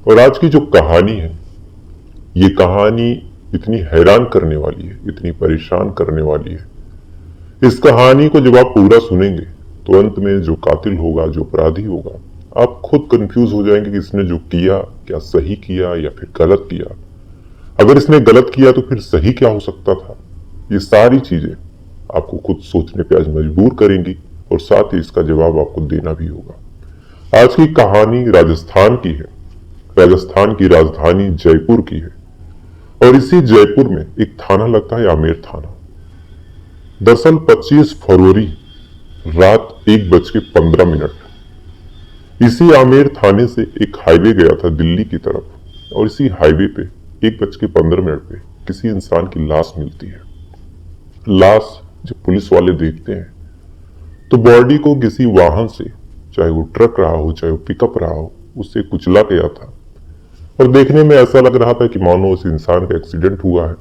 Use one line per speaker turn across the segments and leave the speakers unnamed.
और आज की जो कहानी है, ये कहानी इतनी हैरान करने वाली है, इतनी परेशान करने वाली है। इस कहानी को जब आप पूरा सुनेंगे तो अंत में जो कातिल होगा, जो अपराधी होगा, आप खुद कंफ्यूज हो जाएंगे कि इसने जो किया क्या सही किया या फिर गलत किया। अगर इसने गलत किया तो फिर सही क्या हो सकता था। ये सारी चीजें आपको खुद सोचने पे आज मजबूर करेंगी और साथ ही इसका जवाब आपको देना भी होगा। आज की कहानी राजस्थान की है। राजस्थान की राजधानी जयपुर की है और इसी जयपुर में एक थाना लगता है, आमेर थाना। दरअसल 25 फरवरी रात 1:15 इसी आमेर थाने से एक हाईवे गया था दिल्ली की तरफ और इसी हाईवे पे 1:15 पे किसी इंसान की लाश मिलती है। लाश जब पुलिस वाले देखते हैं तो बॉडी को किसी वाहन से, चाहे वो ट्रक रहा हो चाहे वो पिकअप रहा हो, उससे कुचला गया था और देखने में ऐसा लग रहा था कि मानो उस इंसान का एक्सीडेंट हुआ है।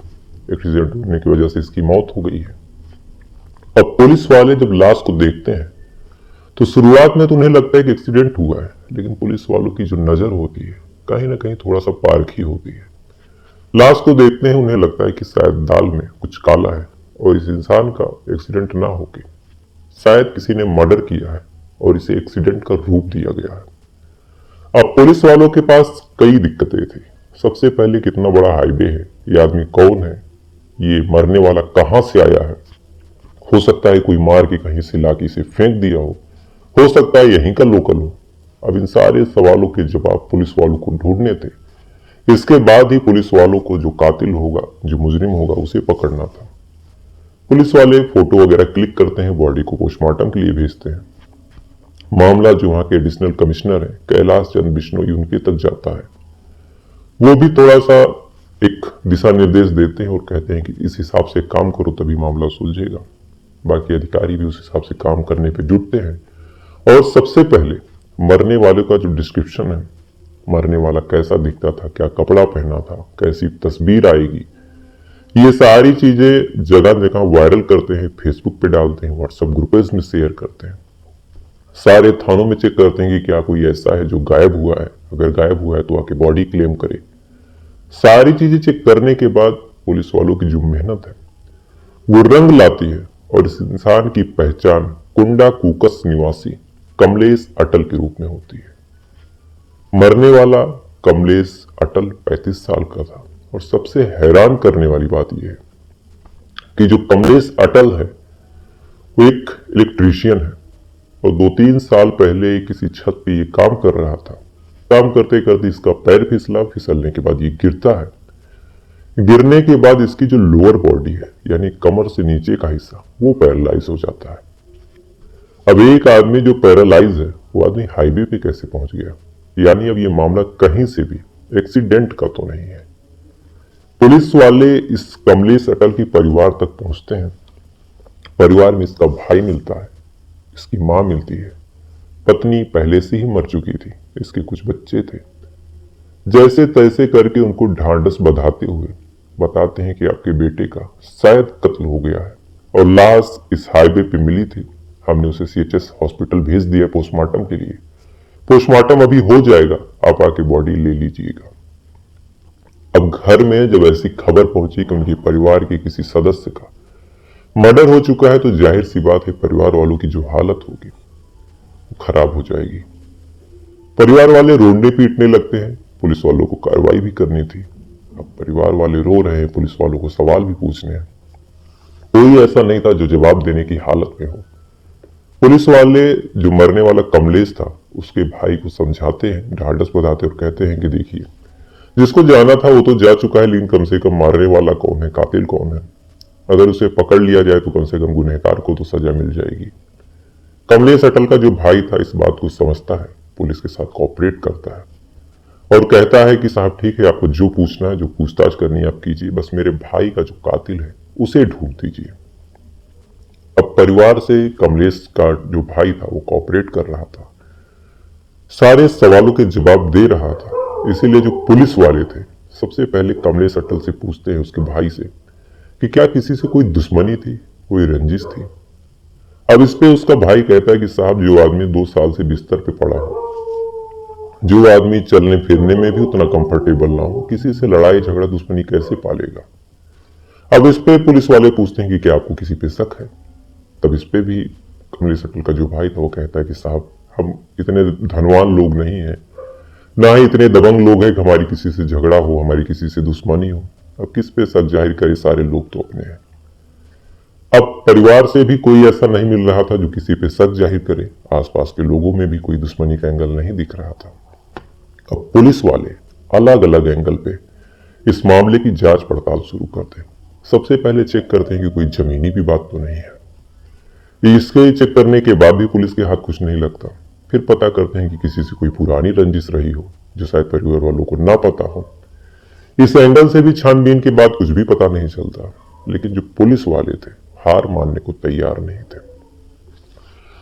एक्सीडेंट होने की वजह से इसकी मौत हो गई है। अब पुलिस वाले जब लाश को देखते हैं तो शुरुआत में तो उन्हें लगता है कि एक्सीडेंट हुआ है, लेकिन पुलिस वालों की जो नजर होती है कहीं ना कहीं थोड़ा सा पारखी होती है। लाश को देखते हैं उन्हें लगता है कि शायद दाल में कुछ काला है और इस इंसान का एक्सीडेंट ना होके शायद किसी ने मर्डर किया है और इसे एक्सीडेंट का रूप दिया गया है। अब पुलिस वालों के पास कई दिक्कतें थी। सबसे पहले कितना बड़ा हाईवे है, ये आदमी कौन है, ये मरने वाला कहां से आया है। हो सकता है कोई मार के कहीं से लाके इसे फेंक दिया हो सकता है यहीं का लोकल हो। अब इन सारे सवालों के जवाब पुलिस वालों को ढूंढने थे। इसके बाद ही पुलिस वालों को जो कातिल होगा, जो मुजरिम होगा, उसे पकड़ना था। पुलिस वाले फोटो वगैरह क्लिक करते हैं, बॉडी को पोस्टमार्टम के लिए भेजते हैं। मामला जो वहां के एडिशनल कमिश्नर है कैलाश चंद्र बिश्नोई, उनके तक जाता है। वो भी थोड़ा सा एक दिशा निर्देश देते हैं और कहते हैं कि इस हिसाब से काम करो तभी मामला सुलझेगा। बाकी अधिकारी भी उस हिसाब से काम करने पे जुटते हैं और सबसे पहले मरने वाले का जो डिस्क्रिप्शन है, मरने वाला कैसा दिखता था, क्या कपड़ा पहना था, कैसी तस्वीर आएगी, ये सारी चीजें जगह जगह वायरल करते हैं, फेसबुक पे डालते हैं, व्हाट्सएप ग्रुप्स में शेयर करते हैं। सारे थानों में चेक करते हैं कि क्या कोई ऐसा है जो गायब हुआ है, अगर गायब हुआ है तो आके बॉडी क्लेम करे। सारी चीजें चेक करने के बाद पुलिस वालों की जो मेहनत है वो रंग लाती है और इस इंसान की पहचान कुंडा कुकस निवासी कमलेश अटल के रूप में होती है। मरने वाला कमलेश अटल 35 साल का था और सबसे हैरान करने वाली बात यह है कि जो कमलेश अटल है वो एक इलेक्ट्रीशियन है और 2-3 साल पहले किसी छत पे ये काम कर रहा था। काम करते करते इसका पैर फिसला, फिसलने के बाद ये गिरता है। गिरने के बाद इसकी जो लोअर बॉडी है यानी कमर से नीचे का हिस्सा वो पैरालाइज हो जाता है। अब एक आदमी जो पैरालाइज है वो आदमी हाईवे पे कैसे पहुंच गया, यानी अब ये मामला कहीं से भी एक्सीडेंट का तो नहीं है। पुलिस वाले इस कमलेश अटल के परिवार तक पहुंचते हैं। परिवार में इसका भाई मिलता है, इसकी मां मिलती है, पत्नी पहले से ही मर चुकी थी, इसके कुछ बच्चे थे। जैसे तैसे करके उनको ढांढस बंधाते हुए बताते हैं कि आपके बेटे का शायद कत्ल हो गया है और लाश इस हाईवे पे मिली थी, हमने उसे सीएचएस हॉस्पिटल भेज दिया पोस्टमार्टम के लिए। पोस्टमार्टम अभी हो जाएगा, आप आके बॉडी ले लीजिएगा। अब घर में जब ऐसी खबर पहुंची कि उनके परिवार के किसी सदस्य का मर्डर हो चुका है तो जाहिर सी बात है परिवार वालों की जो हालत होगी वो खराब हो जाएगी। परिवार वाले रोने पीटने लगते हैं, पुलिस वालों को कार्रवाई भी करनी थी। अब परिवार वाले रो रहे हैं, पुलिस वालों को सवाल भी पूछने हैं। कोई ऐसा नहीं था जो जवाब देने की हालत में हो। पुलिस वाले जो मरने वाला कमलेश था उसके भाई को समझाते हैं, ढांढस बंधाते और कहते हैं कि देखिए जिसको जाना था वो तो जा चुका है, लेकिन कम से कम मारने वाला कौन है, कातिल कौन है, अगर उसे पकड़ लिया जाए तो कम से कम गुनहगार को तो सजा मिल जाएगी। कमलेश अटल का जो भाई था इस बात को समझता है, पुलिस के साथ कोऑपरेट करता है और कहता है कि साहब ठीक है, आपको जो पूछना है, जो पूछताछ करनी है आप कीजिए, बस मेरे भाई का जो कातिल है उसे ढूंढ दीजिए। अब परिवार से कमलेश का जो भाई था वो कोऑपरेट कर रहा था, सारे सवालों के जवाब दे रहा था। इसीलिए जो पुलिस वाले थे सबसे पहले कमलेश अटल से पूछते हैं, उसके भाई से, कि क्या किसी से कोई दुश्मनी थी, कोई रंजिश थी। अब इस पे उसका भाई कहता है कि साहब जो आदमी 2 साल से बिस्तर पे पड़ा हो, जो आदमी चलने फिरने में भी उतना कंफर्टेबल ना हो, किसी से लड़ाई झगड़ा दुश्मनी कैसे पालेगा। अब इस पे पुलिस वाले पूछते हैं कि क्या आपको किसी पे शक है। तब इस पे भी कमलेश अटल का जो भाई था वो कहता है कि साहब, हम इतने धनवान लोग नहीं हैं, ना ही इतने दबंग लोग हैं कि हमारी किसी से झगड़ा हो, हमारी किसी से दुश्मनी हो। अब किस पे शक जाहिर करे, सारे लोग तो अपने हैं। अब परिवार से भी कोई ऐसा नहीं मिल रहा था जो किसी पे शक जाहिर करे, आसपास के लोगों में भी कोई दुश्मनी का एंगल नहीं दिख रहा था। अब पुलिस वाले अलग अलग एंगल पे इस मामले की जांच पड़ताल शुरू करते हैं। सबसे पहले चेक करते हैं कि कोई जमीनी भी बात तो नहीं है। इसके चेक करने के बाद भी पुलिस के हाथ कुछ नहीं लगता। फिर पता करते हैं कि किसी से कोई पुरानी रंजिश रही हो जो शायद परिवार वालों को ना पता हो। इस एंगल से भी छानबीन के बाद कुछ भी पता नहीं चलता। लेकिन जो पुलिस वाले थे हार मानने को तैयार नहीं थे।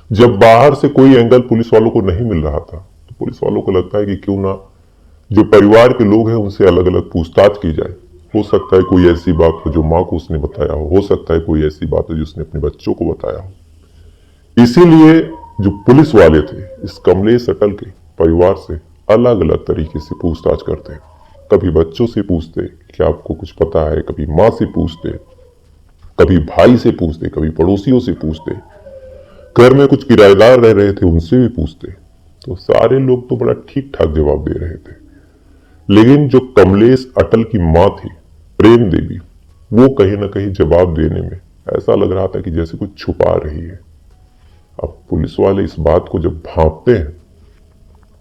जब बाहर से कोई एंगल पुलिस वालों को नहीं मिल रहा था तो पुलिस वालों को लगता है कि क्यों ना जो परिवार के लोग हैं उनसे अलग अलग पूछताछ की जाए। हो सकता है कोई ऐसी बात हो जो माँ को उसने बताया हो सकता है कोई ऐसी बात हो जो उसने अपने बच्चों को बताया हो। इसीलिए जो पुलिस वाले थे इस कमलेश अटल के परिवार से अलग अलग तरीके से पूछताछ करते हैं। कभी बच्चों से पूछते क्या आपको कुछ पता है, कभी माँ से पूछते, कभी भाई से पूछते, कभी पड़ोसियों से पूछते, घर में कुछ किराएदार रह रहे थे उनसे भी पूछते। तो सारे लोग तो बड़ा ठीक ठाक जवाब दे रहे थे। लेकिन जो कमलेश अटल की माँ थी प्रेम देवी, वो कहीं ना कहीं जवाब देने में ऐसा लग रहा था कि जैसे कुछ छुपा रही है। अब पुलिस वाले इस बात को जब भांपते हैं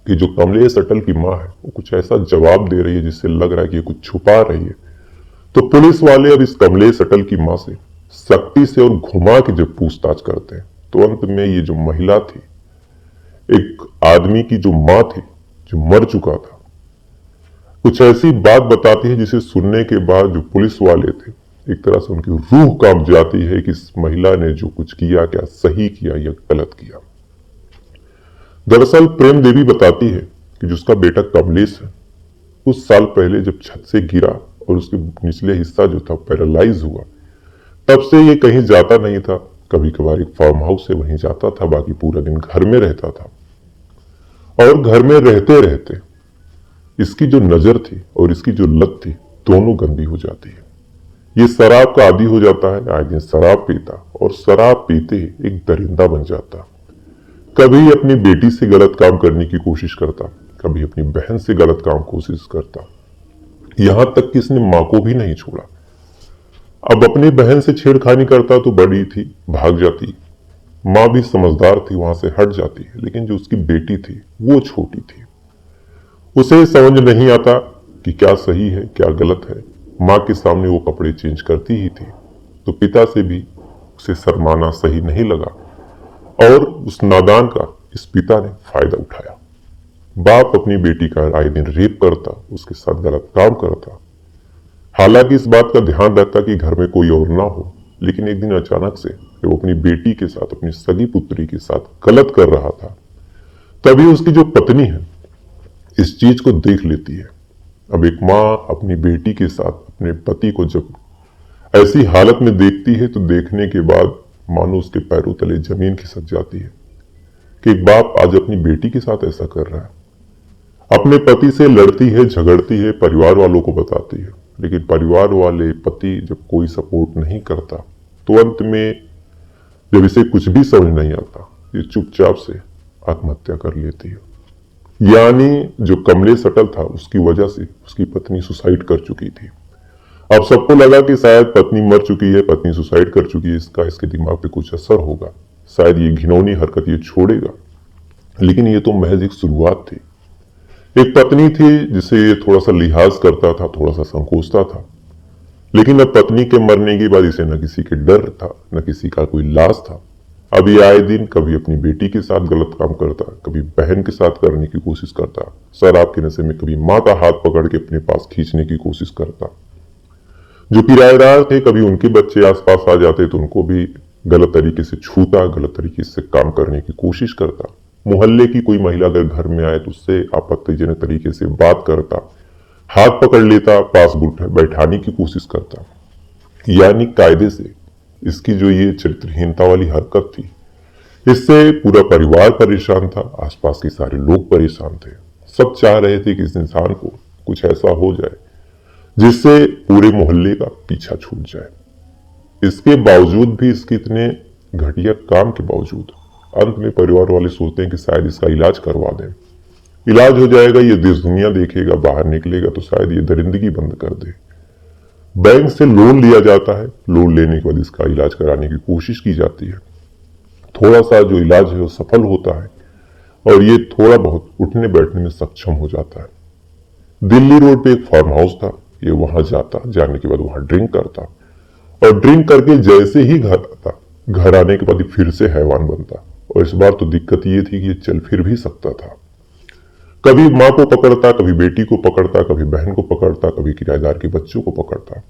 कि जो कमलेश अटल की माँ है वो कुछ ऐसा जवाब दे रही है जिससे लग रहा है कि ये कुछ छुपा रही है, तो पुलिस वाले अब इस कमलेश अटल की माँ से सख्ती से और घुमा के जब पूछताछ करते हैं तो अंत में ये जो महिला थी, एक आदमी की जो माँ थी जो मर चुका था, कुछ ऐसी बात बताती है जिसे सुनने के बाद जो पुलिस वाले थे एक तरह से उनकी रूह कांप जाती है कि इस महिला ने जो कुछ किया क्या सही किया या गलत किया। दरअसल प्रेम देवी बताती है कि जिसका बेटा कमलेश है कुछ साल पहले जब छत से गिरा और उसके निचले हिस्सा जो था पैरालाइज हुआ, तब से ये कहीं जाता नहीं था। कभी कभार एक फार्म हाउस से वहीं जाता था, बाकी पूरा दिन घर में रहता था। और घर में रहते रहते इसकी जो नजर थी और इसकी जो लत थी दोनों गंदी हो जाती है। ये शराब का आदी हो जाता है, आए दिन शराब पीता और शराब पीते एक दरिंदा बन जाता। कभी अपनी बेटी से गलत काम करने की कोशिश करता, कभी अपनी बहन से गलत काम कोशिश करता, यहां तक कि इसने मां को भी नहीं छोड़ा। अब अपनी बहन से छेड़खानी करता तो बड़ी थी भाग जाती, मां भी समझदार थी वहां से हट जाती, लेकिन जो उसकी बेटी थी वो छोटी थी। उसे समझ नहीं आता कि क्या सही है क्या गलत है। मां के सामने वो कपड़े चेंज करती ही थी, तो पिता से भी उसे शर्माना सही नहीं लगा और उस नादान का इस पिता ने फायदा उठाया। बाप अपनी बेटी का आए दिन रेप करता, उसके साथ गलत काम करता। हालांकि इस बात का ध्यान रखता कि घर में कोई और ना हो, लेकिन एक दिन अचानक से वो अपनी बेटी के साथ, अपनी सगी पुत्री के साथ गलत कर रहा था। तभी उसकी जो पत्नी है इस चीज को देख लेती है। अब एक माँ अपनी बेटी के साथ अपने पति को जब ऐसी हालत में देखती है तो देखने के बाद मानो उसके पैरों तले जमीन खिसक जाती है कि एक बाप आज अपनी बेटी के साथ ऐसा कर रहा है। अपने पति से लड़ती है, झगड़ती है, परिवार वालों को बताती है, लेकिन परिवार वाले, पति जब कोई सपोर्ट नहीं करता तो अंत में जब इसे कुछ भी समझ नहीं आता ये चुपचाप से आत्महत्या कर लेती है। यानी जो कमलेश अटल था उसकी वजह से उसकी पत्नी सुसाइड कर चुकी थी। अब सबको लगा कि शायद पत्नी मर चुकी है, पत्नी सुसाइड कर चुकी है, इसका इसके दिमाग पे कुछ असर होगा, शायद ये घिनौनी हरकत ये छोड़ेगा। लेकिन ये तो महज एक शुरुआत थी। एक पत्नी थी जिसे ये थोड़ा सा लिहाज करता था, थोड़ा सा संकोचता था, लेकिन अब पत्नी के मरने के बाद इसे न किसी के डर था न किसी का कोई लाज था। अब ये आए दिन कभी अपनी बेटी के साथ गलत काम करता, कभी बहन के साथ करने की कोशिश करता, शराब के नशे में कभी माँ का हाथ पकड़ के अपने पास खींचने की कोशिश करता। जो किराएदार थे कभी उनके बच्चे आसपास आ जाते तो उनको भी गलत तरीके से छूता, गलत तरीके से काम करने की कोशिश करता। मोहल्ले की कोई महिला अगर घर में आए तो उससे आपत्तिजनक तरीके से बात करता, हाथ पकड़ लेता, पास बैठाने की कोशिश करता। यानी कायदे से इसकी जो ये चरित्रहीनता वाली हरकत थी इससे पूरा परिवार परेशान था, आसपास के सारे लोग परेशान थे। सब चाह रहे थे कि इस इंसान को कुछ ऐसा हो जाए जिससे पूरे मोहल्ले का पीछा छूट जाए। इसके बावजूद भी, इसके इतने घटिया काम के बावजूद, अंत में परिवार वाले सोचते हैं कि शायद इसका इलाज करवा दें। इलाज हो जाएगा, ये देश दुनिया देखेगा, बाहर निकलेगा तो शायद ये दरिंदगी बंद कर दे। बैंक से लोन लिया जाता है, लोन लेने के बाद इसका इलाज कराने की कोशिश की जाती है। थोड़ा सा जो इलाज है वो सफल होता है और ये थोड़ा बहुत उठने बैठने में सक्षम हो जाता है। दिल्ली रोड पे एक फार्म हाउस था, ये वहां जाता, जाने के बाद वहां ड्रिंक करता और ड्रिंक करके जैसे ही घर आता, घर आने के बाद ये फिर से हैवान बनता। और इस बार तो दिक्कत ये थी कि ये चल फिर भी सकता था। कभी माँ को पकड़ता, कभी बेटी को पकड़ता, कभी बहन को पकड़ता, कभी किराएदार के बच्चों को पकड़ता।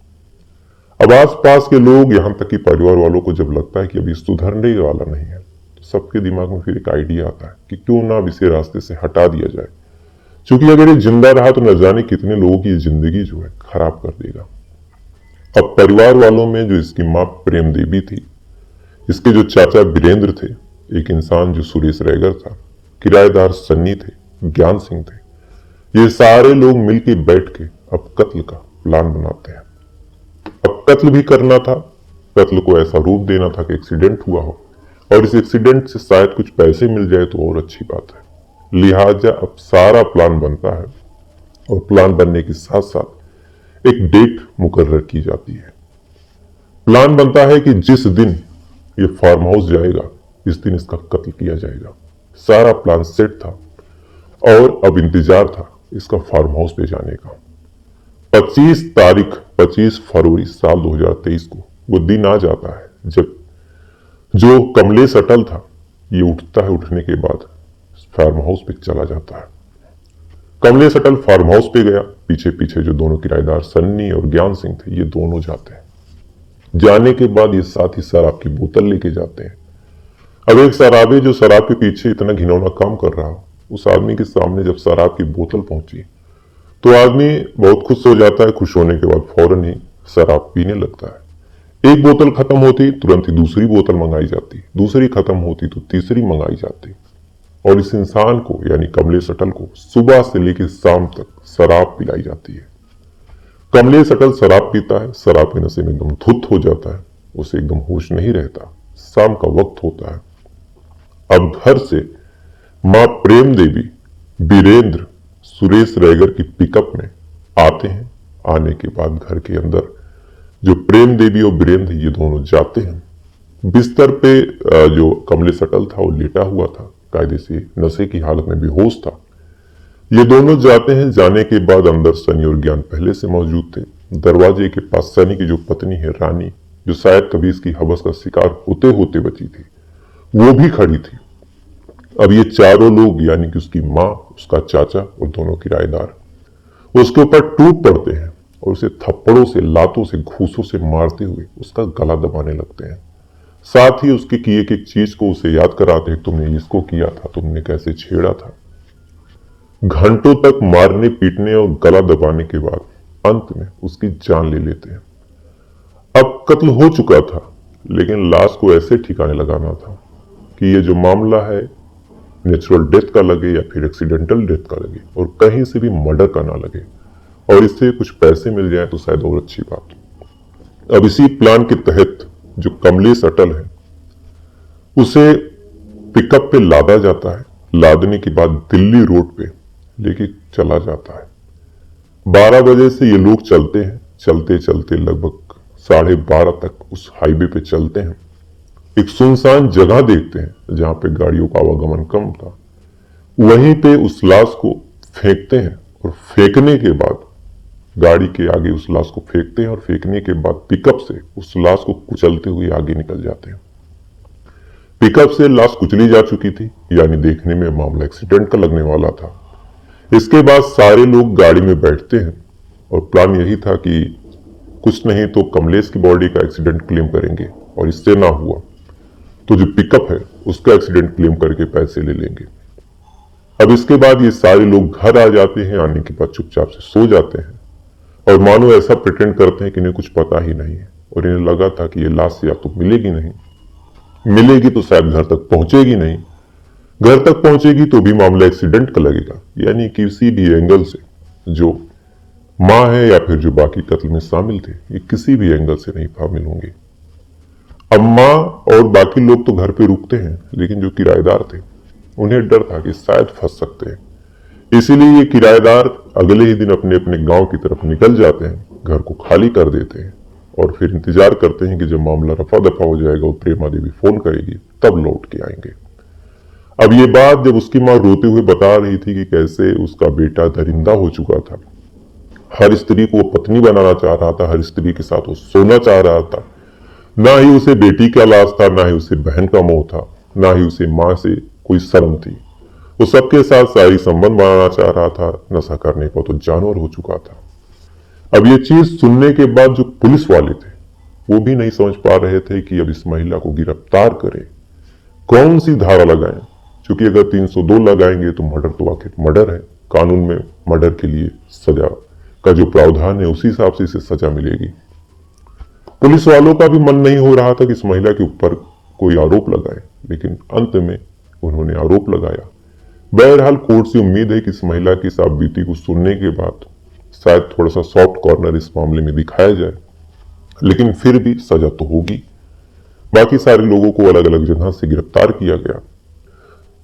अब आस पास के लोग, यहां तक कि परिवार वालों को जब लगता है कि अभी सुधरने वाला नहीं है, तो सबके दिमाग में फिर एक आइडिया आता है कि क्यों ना अब इसे रास्ते से हटा दिया जाए, क्योंकि अगर ये जिंदा रहा तो न जाने कितने लोगों की जिंदगी जो है खराब कर देगा। अब परिवार वालों में जो इसकी मां प्रेम देवी थी, इसके जो चाचा वीरेंद्र थे, एक इंसान जो सुरेश रैगर था, किराएदार सन्नी थे, ज्ञान सिंह थे, ये सारे लोग मिलकर बैठ के अब कत्ल का प्लान बनाते हैं। अब कत्ल भी करना था, कत्ल को ऐसा रूप देना था कि एक्सीडेंट हुआ हो और इस एक्सीडेंट से शायद कुछ पैसे मिल जाए तो और अच्छी बात है। लिहाजा अब सारा प्लान बनता है और प्लान बनने के साथ साथ एक डेट मुकर्रर की जाती है। प्लान बनता है कि जिस दिन ये फार्म हाउस जाएगा, इस दिन इसका कत्ल किया जाएगा। सारा प्लान सेट था और अब इंतजार था इसका फार्म हाउस पे जाने का। 25 फरवरी साल 2023 को वो दिन आ जाता है जब जो कमलेश अटल था, ये उठता है, उठने के बाद फार्म हाउस पे चला जाता है। कमलेश अटल फार्म हाउस पे गया, पीछे पीछे जो दोनों किराएदार सन्नी और ज्ञान सिंह थे, ये दोनों जाते हैं। जाने के बाद ये साथ ही शराब की बोतल लेके जाते हैं। अब एक शराबी जो शराब के पीछे इतना घिनौना काम कर रहा हो, उस आदमी के सामने जब शराब की बोतल पहुंची तो आदमी बहुत खुश हो जाता है। खुश होने के बाद फौरन ही शराब पीने लगता है। एक बोतल खत्म होती, तुरंत ही दूसरी बोतल मंगाई जाती, दूसरी खत्म होती तो तीसरी मंगाई जाती। और इस इंसान को, यानी कमलेश अटल को, सुबह से लेकर शाम तक शराब पिलाई जाती है। कमलेश अटल शराब पीता है, शराब के नशे में एकदम धुत हो जाता है, उसे एकदम होश नहीं रहता। शाम का वक्त होता है। अब घर से मां प्रेम देवी, वीरेंद्र, सुरेश रैगर की पिकअप में आते हैं। आने के बाद घर के अंदर जो प्रेम देवी और वीरेंद्र, ये दोनों जाते हैं। बिस्तर पे जो कमलेश अटल था वो लेटा हुआ था, कायदे से नशे की हालत में बेहोश था। ये दोनों जाते हैं। जाने के बाद अंदर सनी और ज्ञान पहले से मौजूद थे। दरवाजे के पास सनी की जो पत्नी है रानी, जो शायद कभी इसकी हवस का शिकार होते होते बची थी, वो भी खड़ी थी। अब ये चारों लोग, यानी कि उसकी माँ, उसका चाचा और दोनों किराएदार, उसके ऊपर टूट पड़ते हैं और उसे थप्पड़ों से, लातों से, घूसों से मारते हुए उसका गला दबाने लगते हैं। साथ ही उसके किए एक चीज को उसे याद कराते हैं, तुमने इसको किया था, तुमने कैसे छेड़ा था। घंटों तक मारने, पीटने और गला दबाने के बाद अंत में उसकी जान ले लेते हैं। अब कत्ल हो चुका था, लेकिन लाश को ऐसे ठिकाने लगाना था कि ये जो मामला है नेचुरल डेथ का लगे या फिर एक्सीडेंटल डेथ का लगे और कहीं से भी मर्डर का ना लगे और इससे कुछ पैसे मिल जाए तो शायद और अच्छी बात। अब इसी प्लान के तहत जो कमलेश अटल है, उसे पिकअप पे लादा जाता है। लादने के बाद दिल्ली रोड पे लेके चला जाता है। 12 बजे से ये लोग चलते हैं। चलते चलते लगभग 12:30 तक उस हाईवे पे चलते हैं। एक सुनसान जगह देखते हैं जहां पे गाड़ियों का आवागमन कम था। वहीं पे उस लाश को फेंकते हैं और फेंकने के बाद गाड़ी के आगे उस लाश को फेंकते हैं और फेंकने के बाद पिकअप से उस लाश को कुचलते हुए आगे निकल जाते हैं। पिकअप से लाश कुचली जा चुकी थी, यानी देखने में मामला एक्सीडेंट का लगने वाला था। इसके बाद सारे लोग गाड़ी में बैठते हैं और प्लान यही था कि कुछ नहीं तो कमलेश की बॉडी का एक्सीडेंट क्लेम करेंगे और इससे ना हुआ तो जो पिकअप है उसका एक्सीडेंट क्लेम करके पैसे ले लेंगे। अब इसके बाद ये सारे लोग घर आ जाते हैं। आने के बाद चुपचाप से सो जाते हैं और मानो ऐसा प्रिटेंड करते हैं कि इन्हें कुछ पता ही नहीं है और इन्हें लगा था कि ये लाश या तो मिलेगी नहीं, मिलेगी तो शायद घर तक पहुंचेगी नहीं, घर तक पहुंचेगी तो भी मामला एक्सीडेंट का लगेगा, यानी किसी भी एंगल से जो मां है या फिर जो बाकी कत्ल में शामिल थे, ये किसी भी एंगल से नहीं शामिल होंगे। अब मां और बाकी लोग तो घर पे रुकते हैं, लेकिन जो किराएदार थे उन्हें डर था कि शायद फंस सकते हैं, इसीलिए ये किराएदार अगले ही दिन अपने अपने गांव की तरफ निकल जाते हैं, घर को खाली कर देते हैं और फिर इंतजार करते हैं कि जब मामला रफा दफा हो जाएगा और प्रेमा देवी फोन करेगी तब लौट के आएंगे। अब ये बात जब उसकी मां रोते हुए बता रही थी कि कैसे उसका बेटा दरिंदा हो चुका था, हर स्त्री को वो पत्नी बनाना चाह रहा था, हर स्त्री के साथ वो सोना चाह रहा था, ना ही उसे बेटी का लाज था, ना ही उसे बहन का मोह था, ना ही उसे मां से कोई शर्म थी, वो सबके साथ शारीरिक संबंध बनाना चाह रहा था, नशा करने को तो जानवर हो चुका था। अब ये चीज सुनने के बाद जो पुलिस वाले थे वो भी नहीं समझ पा रहे थे कि अब इस महिला को गिरफ्तार करें, कौन सी धारा लगाएं, क्योंकि अगर 302 लगाएंगे तो मर्डर तो आखिर मर्डर है, कानून में मर्डर के लिए सजा का जो प्रावधान है उसी हिसाब से इसे सजा मिलेगी। पुलिस वालों का भी मन नहीं हो रहा था कि इस महिला के ऊपर कोई आरोप लगाए, लेकिन अंत में उन्होंने आरोप लगाया। बहरहाल कोर्ट से उम्मीद है कि इस महिला की साबिती को सुनने के बाद शायद थोड़ा सा सॉफ्ट कॉर्नर इस मामले में दिखाया जाए, लेकिन फिर भी सजा तो होगी। बाकी सारे लोगों को अलग अलग जगह से गिरफ्तार किया गया।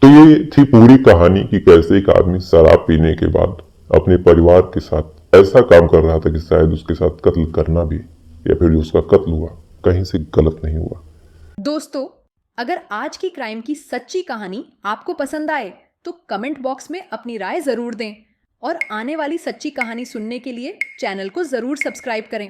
तो ये थी पूरी कहानी कि कैसे एक आदमी शराब पीने के बाद अपने परिवार के साथ ऐसा काम कर रहा था कि शायद उसके साथ कत्ल करना भी या फिर जो उसका कत्ल हुआ कहीं से गलत नहीं हुआ।
दोस्तों, अगर आज की क्राइम की सच्ची कहानी आपको पसंद आए तो कमेंट बॉक्स में अपनी राय जरूर दें और आने वाली सच्ची कहानी सुनने के लिए चैनल को जरूर सब्सक्राइब करें।